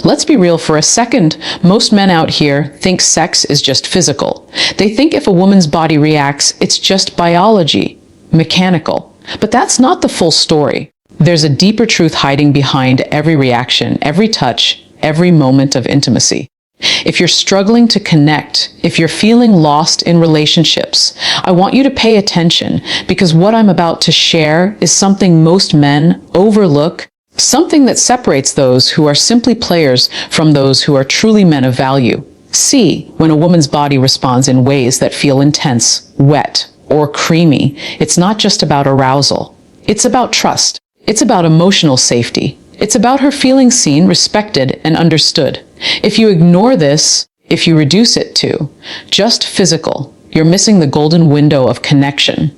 Let's be real for a second. Most men out here think sex is just physical. They think if a woman's body reacts, it's just biology, mechanical. But that's not the full story. There's a deeper truth hiding behind every reaction, every touch, every moment of intimacy. If you're struggling to connect, if you're feeling lost in relationships, I want you to pay attention, because what I'm about to share is something most men overlook, something that separates those who are simply players from those who are truly men of value. See, when a woman's body responds in ways that feel intense, wet, or creamy, it's not just about arousal. It's about trust. It's about emotional safety. It's about her feeling seen, respected, and understood. If you ignore this, if you reduce it to just physical, you're missing the golden window of connection.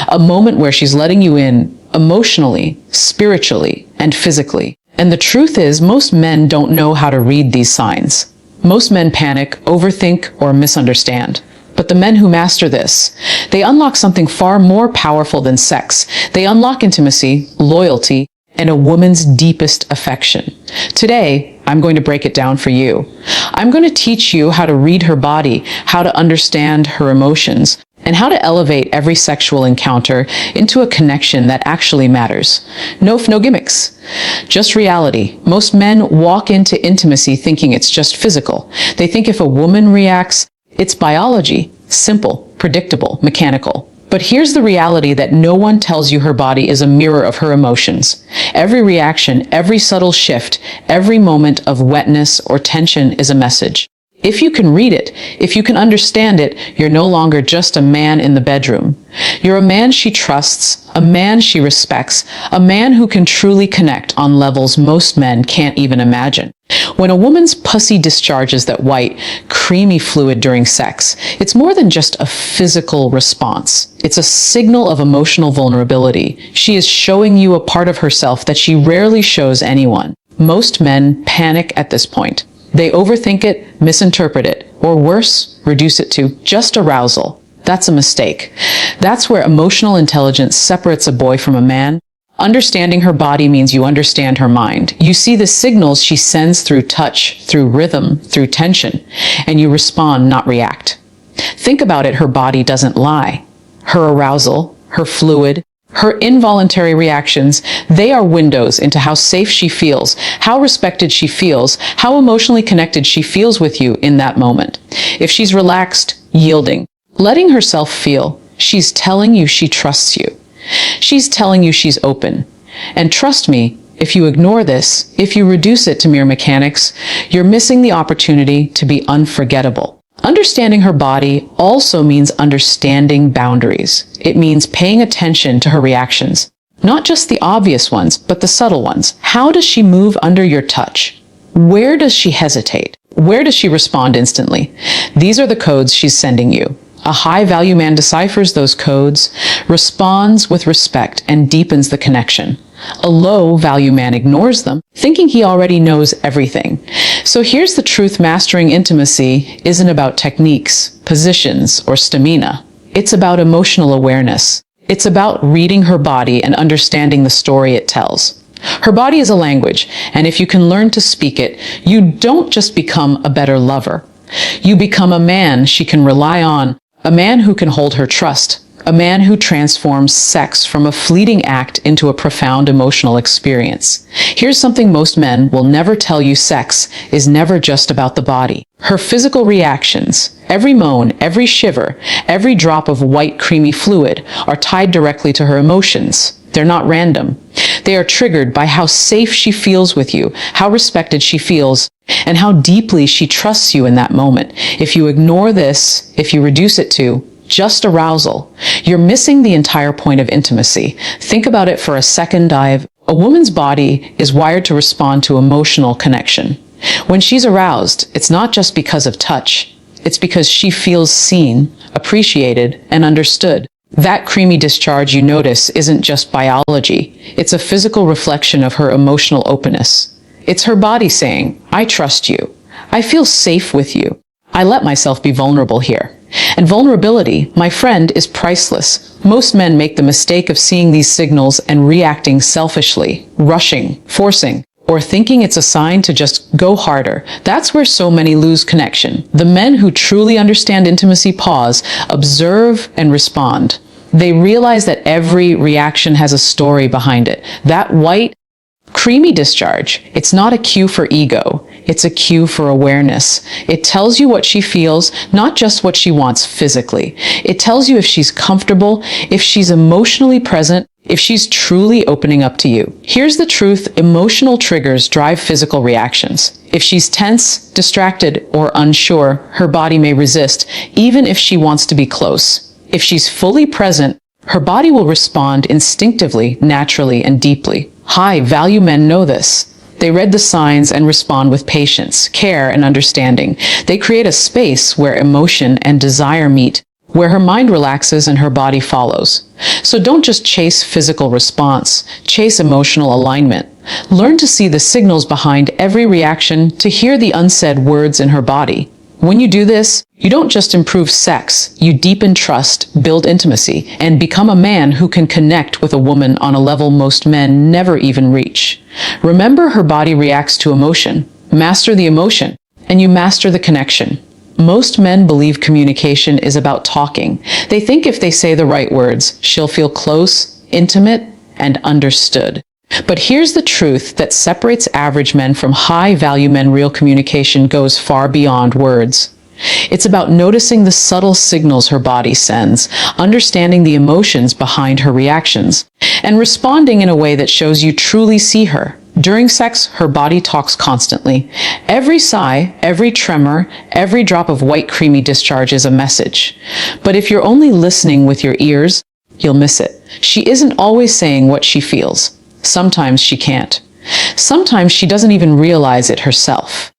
A moment where she's letting you in emotionally, spiritually, and physically. And the truth is, most men don't know how to read these signs. Most men panic, overthink, or misunderstand. But the men who master this, they unlock something far more powerful than sex. They unlock intimacy, loyalty, and a woman's deepest affection. Today, I'm going to break it down for you. I'm going to teach you how to read her body, how to understand her emotions, and how to elevate every sexual encounter into a connection that actually matters. No gimmicks, just reality. Most men walk into intimacy thinking it's just physical. They think if a woman reacts, it's biology, simple, predictable, mechanical. But here's the reality that no one tells you: her body is a mirror of her emotions. Every reaction, every subtle shift, every moment of wetness or tension is a message. If you can read it, if you can understand it, you're no longer just a man in the bedroom. You're a man she trusts, a man she respects, a man who can truly connect on levels most men can't even imagine. When a woman's pussy discharges that white, creamy fluid during sex, it's more than just a physical response. It's a signal of emotional vulnerability. She is showing you a part of herself that she rarely shows anyone. Most men panic at this point. They overthink it, misinterpret it, or worse, reduce it to just arousal. That's a mistake. That's where emotional intelligence separates a boy from a man. Understanding her body means you understand her mind. You see the signals she sends through touch, through rhythm, through tension, and you respond, not react. Think about it, her body doesn't lie. Her arousal, her fluid, her involuntary reactions, they are windows into how safe she feels, how respected she feels, how emotionally connected she feels with you in that moment. If she's relaxed, yielding, letting herself feel, she's telling you she trusts you. She's telling you she's open. And trust me, if you ignore this, if you reduce it to mere mechanics, you're missing the opportunity to be unforgettable. Understanding her body also means understanding boundaries. It means paying attention to her reactions. Not just the obvious ones, but the subtle ones. How does she move under your touch? Where does she hesitate? Where does she respond instantly? These are the codes she's sending you. A high-value man deciphers those codes, responds with respect, and deepens the connection. A low-value man ignores them, thinking he already knows everything. So here's the truth: mastering intimacy isn't about techniques, positions, or stamina. It's about emotional awareness. It's about reading her body and understanding the story it tells. Her body is a language, and if you can learn to speak it, you don't just become a better lover. You become a man she can rely on, a man who can hold her trust, a man who transforms sex from a fleeting act into a profound emotional experience. Here's something most men will never tell you: sex is never just about the body. Her physical reactions, every moan, every shiver, every drop of white creamy fluid, are tied directly to her emotions. They're not random. They are triggered by how safe she feels with you, how respected she feels, and how deeply she trusts you in that moment. If you ignore this, if you reduce it to just arousal, you're missing the entire point of intimacy. Think about it for a second. A woman's body is wired to respond to emotional connection. When she's aroused, it's not just because of touch. It's because she feels seen, appreciated, and understood. That creamy discharge you notice isn't just biology. It's a physical reflection of her emotional openness. It's her body saying, "I trust you. I feel safe with you. I let myself be vulnerable here." And vulnerability, my friend, is priceless. Most men make the mistake of seeing these signals and reacting selfishly, rushing, forcing, or thinking it's a sign to just go harder. That's where so many lose connection. The men who truly understand intimacy pause, observe, and respond. They realize that every reaction has a story behind it. That white, creamy discharge, it's not a cue for ego. It's a cue for awareness. It tells you what she feels, not just what she wants physically. It tells you if she's comfortable, if she's emotionally present, if she's truly opening up to you. Here's the truth: emotional triggers drive physical reactions. If she's tense, distracted, or unsure, her body may resist, even if she wants to be close. If she's fully present, her body will respond instinctively, naturally, and deeply. High-value men know this. They read the signs and respond with patience, care, and understanding. They create a space where emotion and desire meet, where her mind relaxes and her body follows. So don't just chase physical response, chase emotional alignment. Learn to see the signals behind every reaction, to hear the unsaid words in her body. When you do this, you don't just improve sex, you deepen trust, build intimacy, and become a man who can connect with a woman on a level most men never even reach. Remember, her body reacts to emotion. Master the emotion, and you master the connection. Most men believe communication is about talking. They think if they say the right words, she'll feel close, intimate, and understood. But here's the truth that separates average men from high-value men. Real communication goes far beyond words. It's about noticing the subtle signals her body sends, understanding the emotions behind her reactions, and responding in a way that shows you truly see her. During sex, her body talks constantly. Every sigh, every tremor, every drop of white creamy discharge is a message. But if you're only listening with your ears, you'll miss it. She isn't always saying what she feels. Sometimes she can't. Sometimes she doesn't even realize it herself.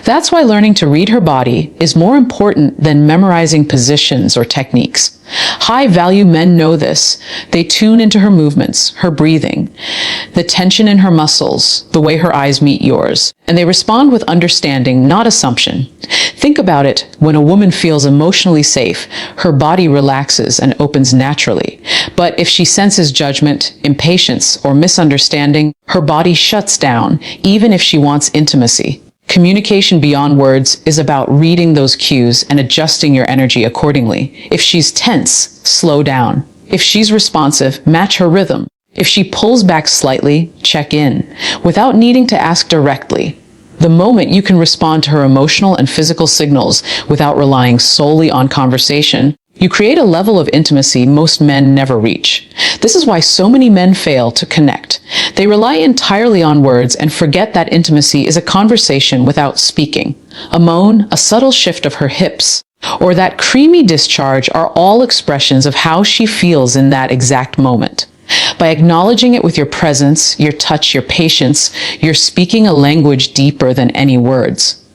That's why learning to read her body is more important than memorizing positions or techniques. High-value men know this. They tune into her movements, her breathing, the tension in her muscles, the way her eyes meet yours, and they respond with understanding, not assumption. Think about it. When a woman feels emotionally safe, her body relaxes and opens naturally. But if she senses judgment, impatience, or misunderstanding, her body shuts down, even if she wants intimacy. Communication beyond words is about reading those cues and adjusting your energy accordingly. If she's tense, slow down. If she's responsive, match her rhythm. If she pulls back slightly, check in, without needing to ask directly. The moment you can respond to her emotional and physical signals without relying solely on conversation, you create a level of intimacy most men never reach. This is why so many men fail to connect. They rely entirely on words and forget that intimacy is a conversation without speaking. A moan, a subtle shift of her hips, or that creamy discharge are all expressions of how she feels in that exact moment. By acknowledging it with your presence, your touch, your patience, you're speaking a language deeper than any words.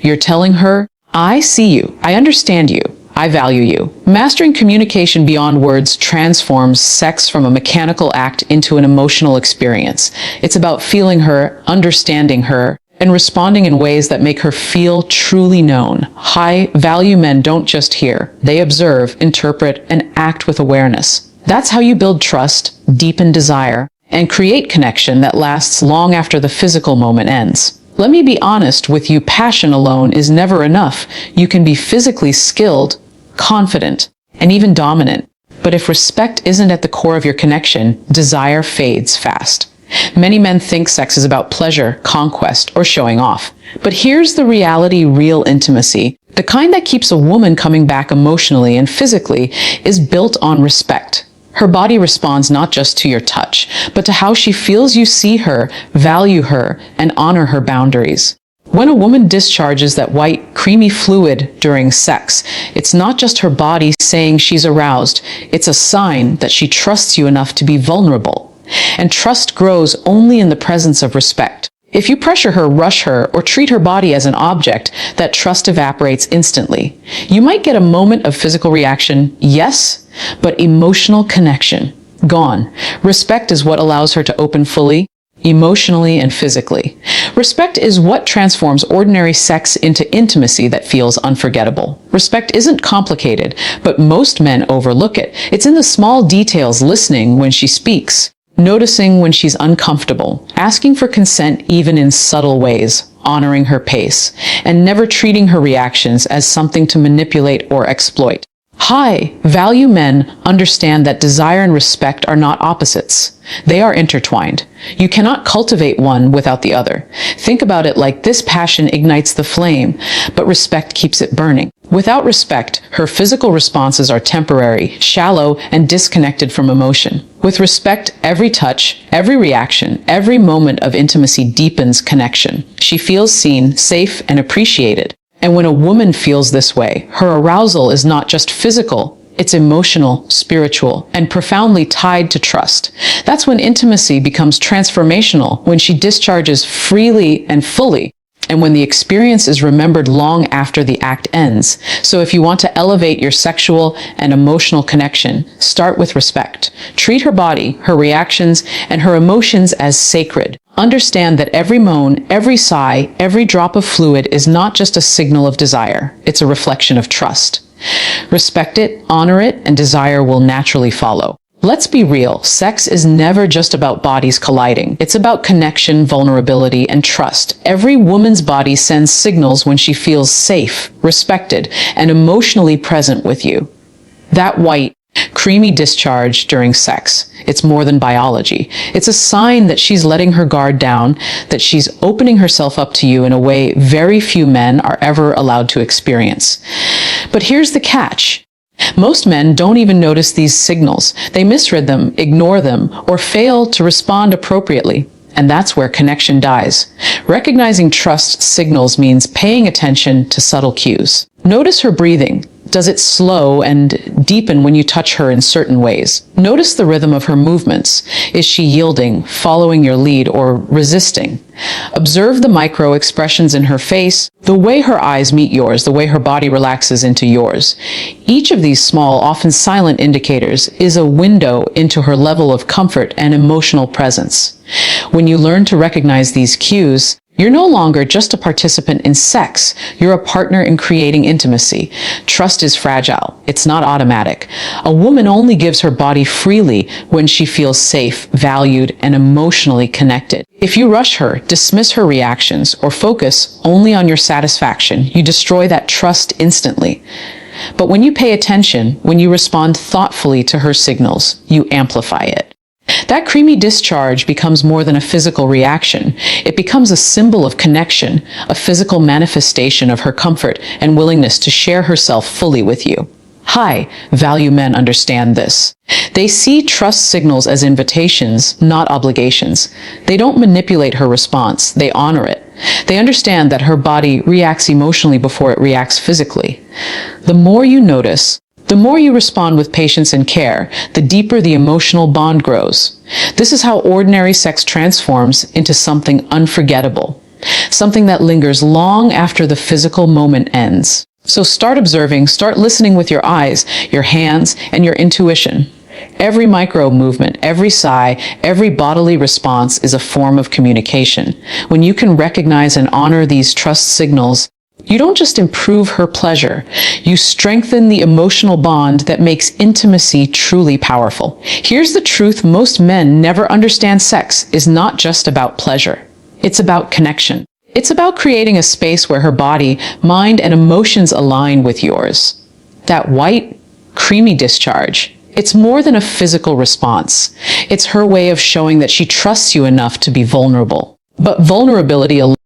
You're telling her, I see you, I understand you, I value you. Mastering communication beyond words transforms sex from a mechanical act into an emotional experience. It's about feeling her, understanding her, and responding in ways that make her feel truly known. High-value men don't just hear. They observe, interpret, and act with awareness. That's how you build trust, deepen desire, and create connection that lasts long after the physical moment ends. Let me be honest with you, passion alone is never enough. You can be physically skilled, confident, and even dominant. But if respect isn't at the core of your connection, desire fades fast. Many men think sex is about pleasure, conquest, or showing off. But here's the reality: real intimacy, the kind that keeps a woman coming back emotionally and physically, is built on respect. Her body responds not just to your touch, but to how she feels you see her, value her, and honor her boundaries. When a woman discharges that white, creamy fluid during sex, it's not just her body saying she's aroused. It's a sign that she trusts you enough to be vulnerable. And trust grows only in the presence of respect. If you pressure her, rush her, or treat her body as an object, that trust evaporates instantly. You might get a moment of physical reaction, yes, but emotional connection, gone. Respect is what allows her to open fully, emotionally and physically. Respect is what transforms ordinary sex into intimacy that feels unforgettable. Respect isn't complicated, but most men overlook it. It's in the small details: listening when she speaks, noticing when she's uncomfortable, asking for consent even in subtle ways, honoring her pace, and never treating her reactions as something to manipulate or exploit. High-value men understand that desire and respect are not opposites. They are intertwined. You cannot cultivate one without the other. Think about it like this: passion ignites the flame, but respect keeps it burning. Without respect, her physical responses are temporary, shallow, and disconnected from emotion. With respect, every touch, every reaction, every moment of intimacy deepens connection. She feels seen, safe, and appreciated. And when a woman feels this way, her arousal is not just physical, it's emotional, spiritual, and profoundly tied to trust. That's when intimacy becomes transformational, when she discharges freely and fully, and when the experience is remembered long after the act ends. So if you want to elevate your sexual and emotional connection, start with respect. Treat her body, her reactions, and her emotions as sacred. Understand that every moan, every sigh, every drop of fluid is not just a signal of desire. It's a reflection of trust. Respect it, honor it, and desire will naturally follow. Let's be real. Sex is never just about bodies colliding. It's about connection, vulnerability, and trust. Every woman's body sends signals when she feels safe, respected, and emotionally present with you. That white, creamy discharge during sex, it's more than biology. It's a sign that she's letting her guard down, that she's opening herself up to you in a way very few men are ever allowed to experience. But here's the catch. Most men don't even notice these signals. They misread them, ignore them, or fail to respond appropriately. And that's where connection dies. Recognizing trust signals means paying attention to subtle cues. Notice her breathing. Does it slow and deepen when you touch her in certain ways? Notice the rhythm of her movements. Is she yielding, following your lead, or resisting? Observe the micro expressions in her face, the way her eyes meet yours, the way her body relaxes into yours. Each of these small, often silent indicators is a window into her level of comfort and emotional presence. When you learn to recognize these cues, you're no longer just a participant in sex. You're a partner in creating intimacy. Trust is fragile. It's not automatic. A woman only gives her body freely when she feels safe, valued, and emotionally connected. If you rush her, dismiss her reactions, or focus only on your satisfaction, you destroy that trust instantly. But when you pay attention, when you respond thoughtfully to her signals, you amplify it. That creamy discharge becomes more than a physical reaction. It becomes a symbol of connection, a physical manifestation of her comfort and willingness to share herself fully with you. High-value men understand this. They see trust signals as invitations, not obligations. They don't manipulate her response, they honor it. They understand that her body reacts emotionally before it reacts physically. The more you notice, the more you respond with patience and care, the deeper the emotional bond grows. This is how ordinary sex transforms into something unforgettable, something that lingers long after the physical moment ends. So start observing, start listening with your eyes, your hands, and your intuition. Every micro movement, every sigh, every bodily response is a form of communication. When you can recognize and honor these trust signals, you don't just improve her pleasure, you strengthen the emotional bond that makes intimacy truly powerful. Here's the truth: most men never understand sex is not just about pleasure. It's about connection. It's about creating a space where her body, mind, and emotions align with yours. That white, creamy discharge, it's more than a physical response. It's her way of showing that she trusts you enough to be vulnerable. But vulnerability alone